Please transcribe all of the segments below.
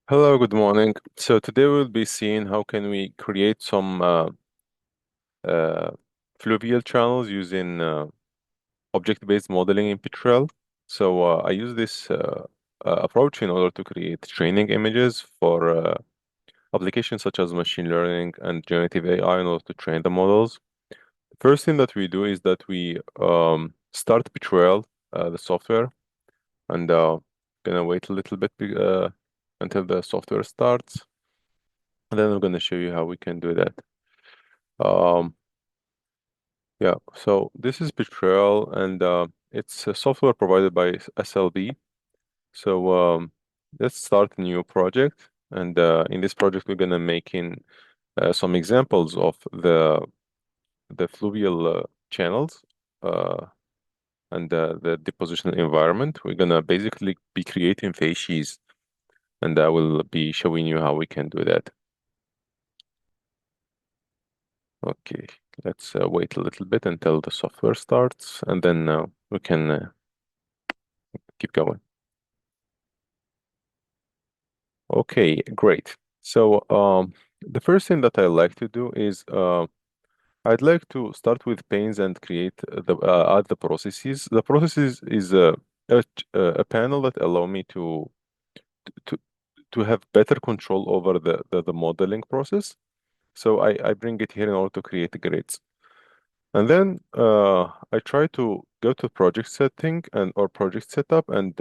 Hello, good morning. So today we'll be seeing how can we create some uh, fluvial channels using object-based modeling in Petrel. So I use this approach in order to create training images for applications such as machine learning and generative AI in order to train the models. The first thing that we do is that we start Petrel, the software, and gonna wait a little bit until the software starts. And then I'm going to show you how we can do that. Um, yeah, so this is Petrel, and it's a software provided by SLB. So let's start a new project. And in this project, we're going to make in some examples of the fluvial channels uh, and the depositional environment. We're going to basically be creating facies, and I will be showing you how we can do that. Okay, let's wait a little bit until the software starts, and then we can keep going. Okay, great. So the first thing that I like to do is I'd like to start with panes and create add the processes. The processes is a panel that allow me to to have better control over the modeling process. So I bring it here in order to create the grids. And then I try to go to project setting and or project setup and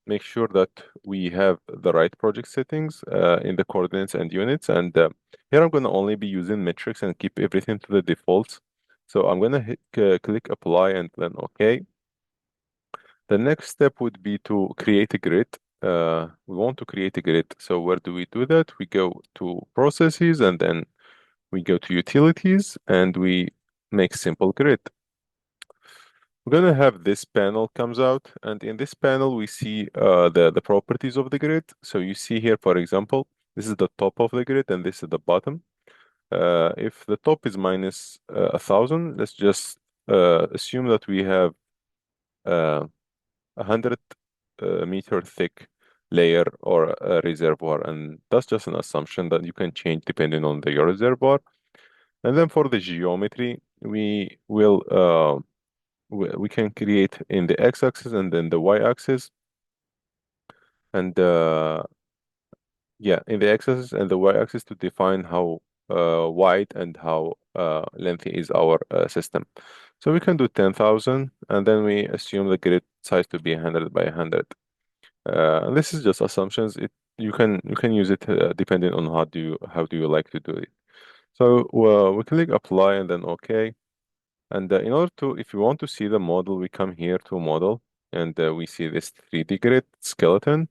make sure that we have the right project settings in the coordinates and units. And here I'm going to only be using metrics and keep everything to the defaults. So I'm going to click apply and then OK. The next step would be to create a grid. We want to create a grid. So where do we do that? We go to processes and then we go to utilities and we make simple grid. We're gonna have this panel comes out, and in this panel we see the properties of the grid. So you see here, for example, this is the top of the grid, and this is the bottom. If the top is minus 1,000, let's just assume that we have 100 meter thick layer or a reservoir, and that's just an assumption that you can change depending on your reservoir. And then for the geometry, we can create in the x-axis and then the y-axis and yeah, in the x-axis and the y-axis to define how wide and how lengthy is our system. So we can do 10,000 and then we assume the grid size to be 100 by 100. And this is just assumptions. You can use it depending on how do you like to do it. So we click apply and then OK. And in order to, if you want to see the model, we come here to model and we see this 3D grid skeleton.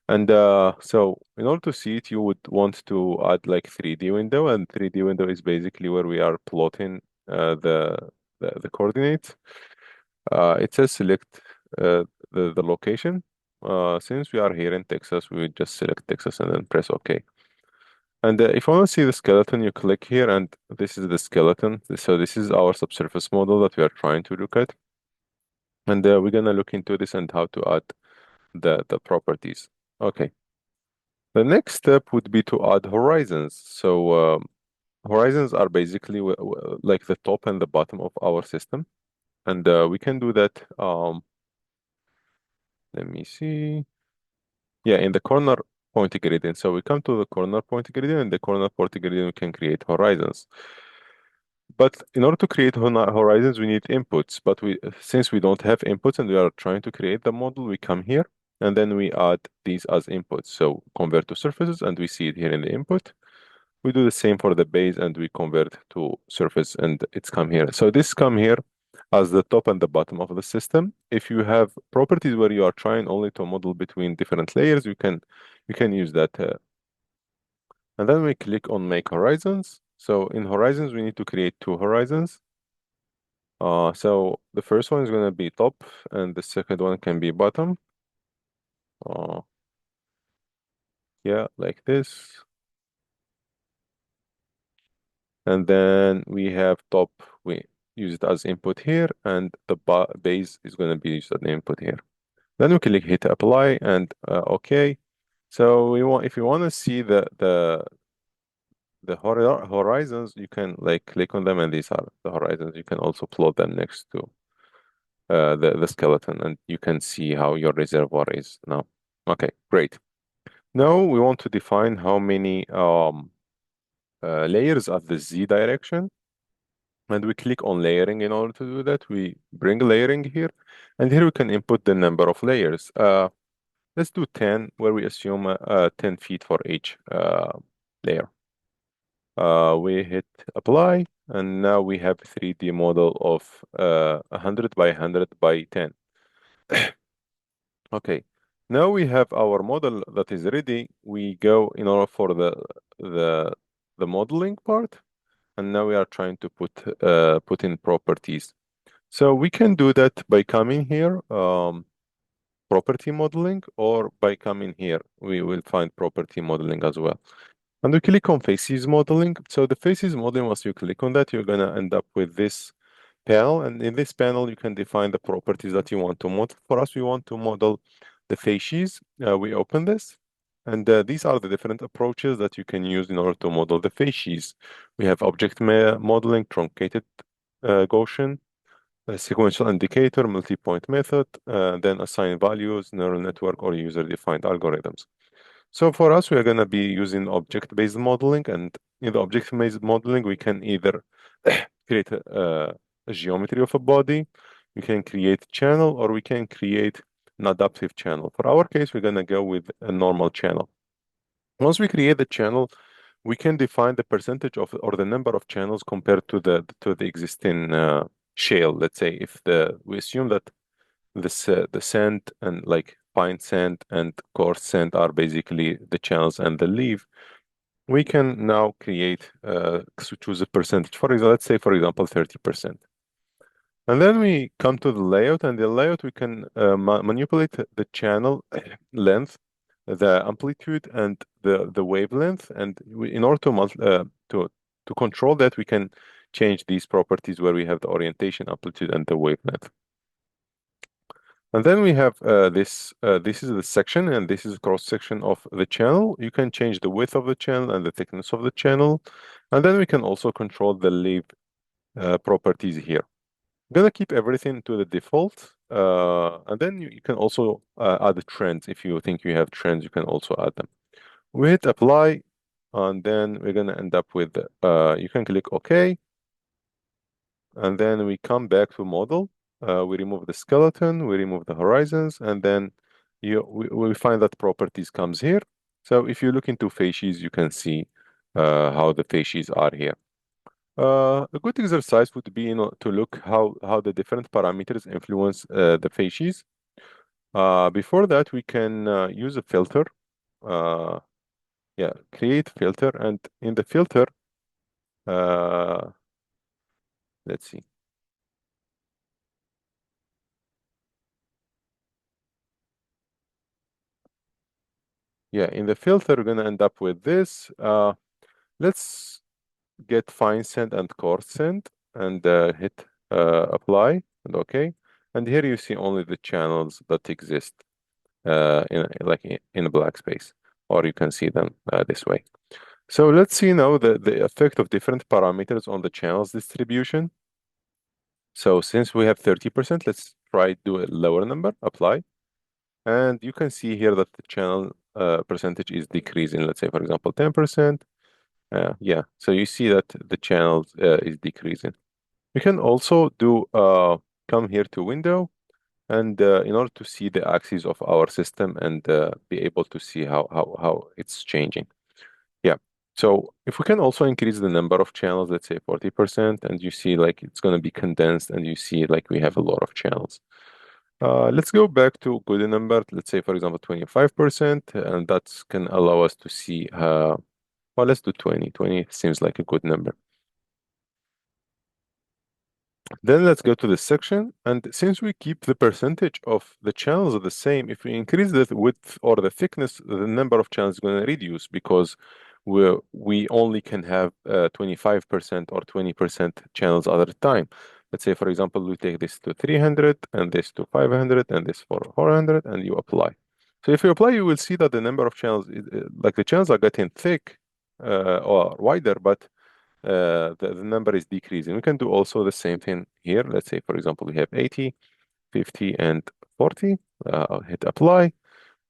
And so in order to see it, you would want to add like 3D window, and 3D window is basically where we are plotting the coordinates. It says select the location. Since we are here in Texas, we would just select Texas and then press OK. And if you want to see the skeleton, you click here, and this is the skeleton. So this is our subsurface model that we are trying to look at. And we're gonna look into this and how to add the properties. Okay. The next step would be to add horizons. So horizons are basically like the top and the bottom of our system, and we can do that. Let me see. Yeah, in the corner point gradient. So we come to the corner point gradient, and the corner point gradient we can create horizons. But in order to create horizons, we need inputs. But since we don't have inputs and we are trying to create the model, we come here and then we add these as inputs. So convert to surfaces, and we see it here in the input. We do the same for the base and we convert to surface and it's come here. So this come here as the top and the bottom of the system. If you have properties where you are trying only to model between different layers, you can use that. And then we click on make horizons. So in horizons, we need to create two horizons. So the first one is going to be top and the second one can be bottom. Uh, yeah, like this. And then we have top, we use it as input here, and the base is going to be used as input here. Then we click hit apply and OK. So if you want to see the horizons, you can like click on them, and these are the horizons. You can also plot them next to the skeleton, and you can see how your reservoir is now. Okay, great. Now we want to define how many layers of the Z direction, and we click on layering. In order to do that, we bring layering here, and here we can input the number of layers. Let's do 10, where we assume 10 feet for each layer. We hit apply, and now we have 3D model of 100 by 100 by 10. Okay, now we have our model that is ready. We go in order for the the modeling part, and now we are trying to put in properties. So we can do that by coming here, property modeling, or by coming here, we will find property modeling as well. And we click on faces modeling. So the faces modeling, once you click on that, you're gonna end up with this panel. And in this panel, you can define the properties that you want to model. For us, we want to model the faces. We open this. And these are the different approaches that you can use in order to model the faces. We have object modeling, truncated Gaussian, a sequential indicator, multi-point method, then assign values, neural network, or user-defined algorithms. So for us, we are going to be using object-based modeling, and in the object-based modeling, we can either create a geometry of a body, we can create channel, or we can create an adaptive channel. For our case, we're going to go with a normal channel. Once we create the channel, we can define the percentage of or the number of channels compared to the existing shale. Let's say if we assume that the sand and like fine sand and coarse sand are basically the channels and the leaf, we can now create to choose a percentage. For example, let's say for example 30%. And then we come to the layout, and the layout we can manipulate the channel length, the amplitude, and the wavelength. And in order to control that, we can change these properties where we have the orientation, amplitude, and the wavelength. And then we have this. This is the section, and this is cross section of the channel. You can change the width of the channel and the thickness of the channel, and then we can also control the leaf properties here. I'm gonna keep everything to the default, and then you can also add trends. If you think you have trends, you can also add them. We hit apply, and then we're gonna end up with. You can click OK, and then we come back to model. We remove the skeleton, we remove the horizons, and then we find that properties comes here. So if you look into faces, you can see how the faces are here. A good exercise would be, to look how the different parameters influence the faces. Before that, we can use a filter. Uh, yeah, create filter, and in the filter, uh, let's see. Yeah, in the filter, we're gonna end up with this. Let's get fine sand and coarse sand, and hit apply and OK. And here you see only the channels that exist in a black space, or you can see them this way. So let's see now the effect of different parameters on the channels distribution. So since we have 30%, let's try do a lower number, apply. And you can see here that the channel percentage is decreasing. Let's say, for example, 10%. Yeah, so you see that the channel is decreasing. We can also do come here to window, and in order to see the axis of our system and be able to see how it's changing. Yeah. So if we can also increase the number of channels, let's say 40%, and you see like it's going to be condensed, and you see like we have a lot of channels. Let's go back to good number. Let's say, for example, 25%, and that can allow us to see, well, let's do 20. 20 seems like a good number. Then let's go to the section, and since we keep the percentage of the channels the same, if we increase the width or the thickness, the number of channels is going to reduce, because we only can have 25% or 20% channels at a time. Let's say, for example, we take this to 300, and this to 500, and this for 400, and you apply. So if you apply, you will see that the number of channels, like the channels are getting thick or wider, but the number is decreasing. We can do also the same thing here. Let's say, for example, we have 80, 50, and 40. I'll hit apply,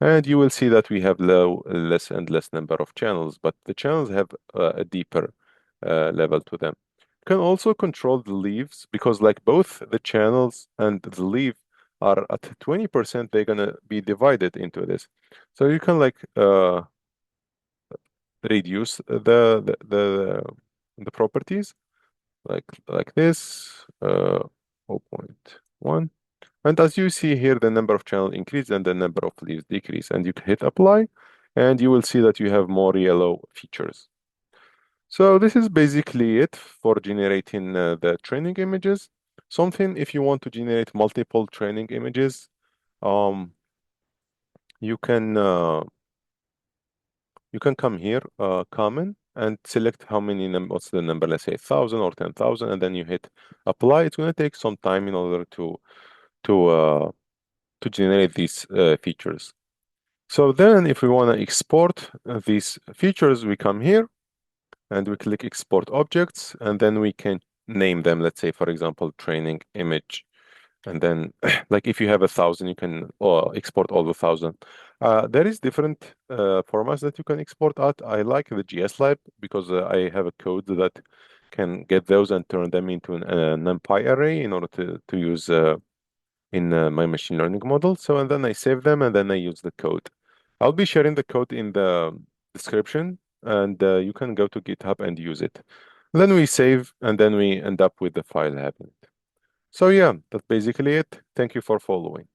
and you will see that we have less and less number of channels, but the channels have a deeper level to them. You can also control the leaves because like both the channels and the leaf are at 20%, they're gonna be divided into this. So you can like reduce the properties like this, 0.1. And as you see here, the number of channels increase and the number of leaves decrease. And you can hit apply, and you will see that you have more yellow features. So this is basically it for generating the training images. Something if you want to generate multiple training images, um, you can come here, common, and select how many what's the number, let's say 1,000 or 10,000, and then you hit apply. It's going to take some time in order to uh, to generate these features. So then if we want to export these features, we come here and we click export objects, and then we can name them. Let's say, for example, training image. And then like if you have 1,000, you can export all the 1,000. There is different formats that you can export out. I like the GSLib because I have a code that can get those and turn them into an NumPy array in order to use in my machine learning model. So, and then I save them and then I use the code. I'll be sharing the code in the description, and you can go to GitHub and use it. Then we save, and then we end up with the file having it. So yeah, that's basically it. Thank you for following.